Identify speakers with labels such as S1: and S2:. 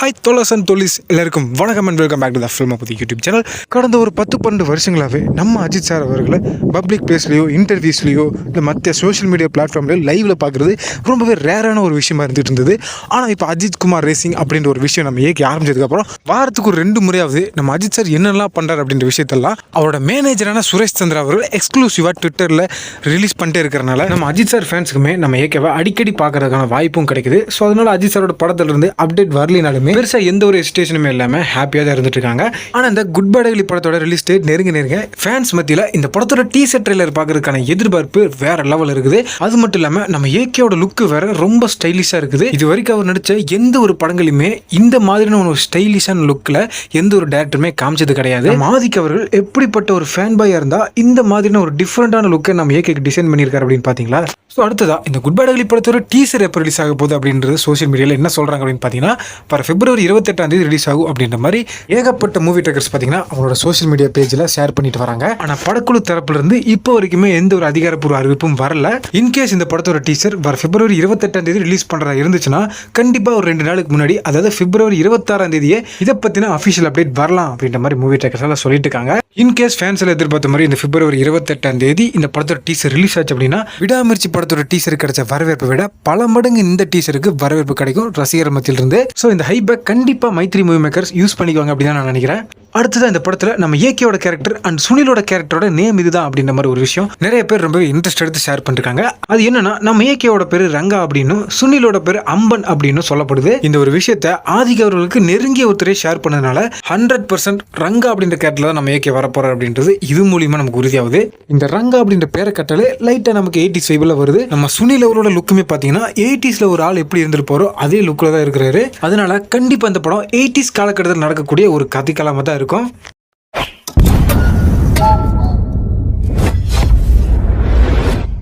S1: Hi தோலஸ் and தொலிஸ் எல்லாருக்கும் வணக்கம் and welcome back to the film of the YouTube channel. கடந்த ஒரு 10-12 வருஷங்களாகவே நம்ம அஜித் சார் அவர்களை பப்ளிக் பிளேஸ்லையோ இன்டர்வியூஸ்லையோ இல்லை மற்ற சோஷியல் மீடியா பிளாட்ஃபார்ம்லையோ லைவில் பார்க்குறது ரொம்பவே ரேரான ஒரு விஷயமா இருந்துகிட்டு இருந்தது. ஆனால் இப்போ அஜித் குமார் ரேசிங் அப்படின்ற ஒரு விஷயம் நம்ம இயக்கி ஆரம்பிச்சதுக்கப்புறம் வாரத்துக்கு ஒரு 2 முறையாவது நம்ம அஜித் சார் என்னெல்லாம் பண்ணுறாரு அப்படின்ற விஷயத்தெல்லாம் அவரோட மேனேஜரான சுரேஷ் சந்திரா அவர்கள் எக்ஸ்க்ளூசிவாக ட்விட்டரில் ரிலீஸ் பண்ணிட்டே இருக்கிறனால நம்ம அஜித் சார் ஃபேன்ஸுக்குமே நம்ம இயக்கவை அடிக்கடி பார்க்கறதுக்கான வாய்ப்பும் கிடைக்குது. ஸோ அதனால அஜித் சாரோட படத்துல இருந்து அப்டேட் வரலினாலுமே பெருசா எந்த ஒரு எஸ்டேஷனுமே இல்லாம ஹாப்பியா தான் இருந்துட்டு இருக்காங்க. ஆனா இந்த குட் பை அகலி படத்தோட ரிலீஸ் டேட் நெருங்க ஃபேன்ஸ் மத்தியில இந்த படத்தோட டீசர் ட்ரெய்லர் பார்க்கறதுக்கான எதிர்பார்ப்பு வேற லெவல் இருக்குது. அது மட்டும் இல்லாம நம்ம ஏகேவோட லுக் வேற ரொம்ப ஸ்டைலிஷா இருக்குது. இது வரைக்கும் அவர் நடிச்ச எந்த ஒரு படங்களுமே இந்த மாதிரியான ஒரு ஸ்டைலிஷான லுக்ல எந்த ஒரு டேரக்டருமே காமிச்சது கிடையாது. ஆதிக் அவர்கள் எப்படிப்பட்ட ஒரு ஃபேன் பாயா இருந்தா இந்த மாதிரியான ஒரு டிஃப்ரெண்டான லுக்கை நம்ம ஏகேக்கு டிசைன் பண்ணியிருக்காரு அப்படின்னு பாத்தீங்களா. ஸோ அடுத்ததா இந்த குட் பை அகலி படத்தோட டீசர் எப்போ ரிலீஸ் ஆக போகுது அப்படின்றது சோஷியல் மீடியாவில் என்ன சொல்கிறாங்க அப்படின்னு பார்த்தீங்கன்னா வர February 28 ரிலீஸ் ஆகும் அப்படின்ற மாதிரி ஏகப்பட்ட மூவி டேக்கர்ஸ் பார்த்தீங்கன்னா அவங்களோட சோஷியல் மீடியா பேஜில் ஷேர் பண்ணிட்டு வராங்க. ஆனால் படக்குழு தரப்புலேருந்து இப்போ வரைக்குமே எந்த ஒரு அதிகாரப்பூர்வ அறிவிப்பும் வரல. இன்கேஸ் இந்த படத்தோட டீசர் வர February 28 ரிலீஸ் பண்ணுறதா இருந்துச்சுன்னா கண்டிப்பாக ஒரு 2 நாளுக்கு முன்னாடி அதாவது February 26 இதை பற்றின அஃபிஷியல் அப்டேட் வரலாம் அப்படின்ற மாதிரி மூவி டேக்கர்ஸ் எல்லாம் சொல்லிட்டு இருக்காங்க. இன்கேஸ் ஃபேன்ஸ் எல்லாம் எதிர்பார்த்த மாதிரி இந்த February 28 இந்த படத்தோட டீசர் ரிலீஸ் ஆச்சு அப்படின்னா விடாமுயற்சி படத்தோட டீசர் கிடைச்ச வரவேற்பை விட பல மடங்கு இந்த டீசருக்கு வரவேற்பு கிடைக்கும் ரசிகர் மத்தியில் இருந்து. ஸோ இந்த ஹைபேக் கண்டிப்பா மைத்ரி மூவி மேக்கர்ஸ் யூஸ் பண்ணிக்குவாங்க அப்படின்னு நான் நினைக்கிறேன். அடுத்ததான் இந்த படத்துல நம்ம ஏகேவோட கேரக்டர் அண்ட் சுனிலோட கேரக்டரோட நேம் இதுதான் அப்படின்ற மாதிரி ஒரு விஷயம் நிறைய பேர் ரொம்ப இன்ட்ரெஸ்ட் எடுத்து ஷேர் பண்ணிருக்காங்க. அது என்னன்னா நம்ம ஏகேவோட பேரு ரங்கா அப்படின்னு சுனிலோட பேரு அம்பன் அப்படின்னு சொல்லப்படுது. இந்த ஒரு விஷயத்த ஆதிக் அவர்களுக்கு நெருங்கிய ஒருத்தரை ஷேர் பண்ணதுனால 100% ரங்கா அப்படின்ற கேரக்டர்ல தான் நம்ம ஏகே வரப்போற அப்படின்றது இது மூலியமா நமக்கு உறுதியாகுது. இந்த ரங்கா அப்படின்ற பேரை கட்டாலே லைட்டா நமக்கு 80s வைப்ல வருது. நம்ம சுனில் அவரோட லுக்குமே பாத்தீங்கன்னா 80sல ஒரு ஆள் எப்படி இருந்துட்டு போறோ அதே லுக்ல தான் இருக்கிறாரு. அதனால கண்டிப்பா இந்த படம் 80s காலகட்டத்தில் நடக்கக்கூடிய ஒரு கதைக்களமா தான் இருக்கும்.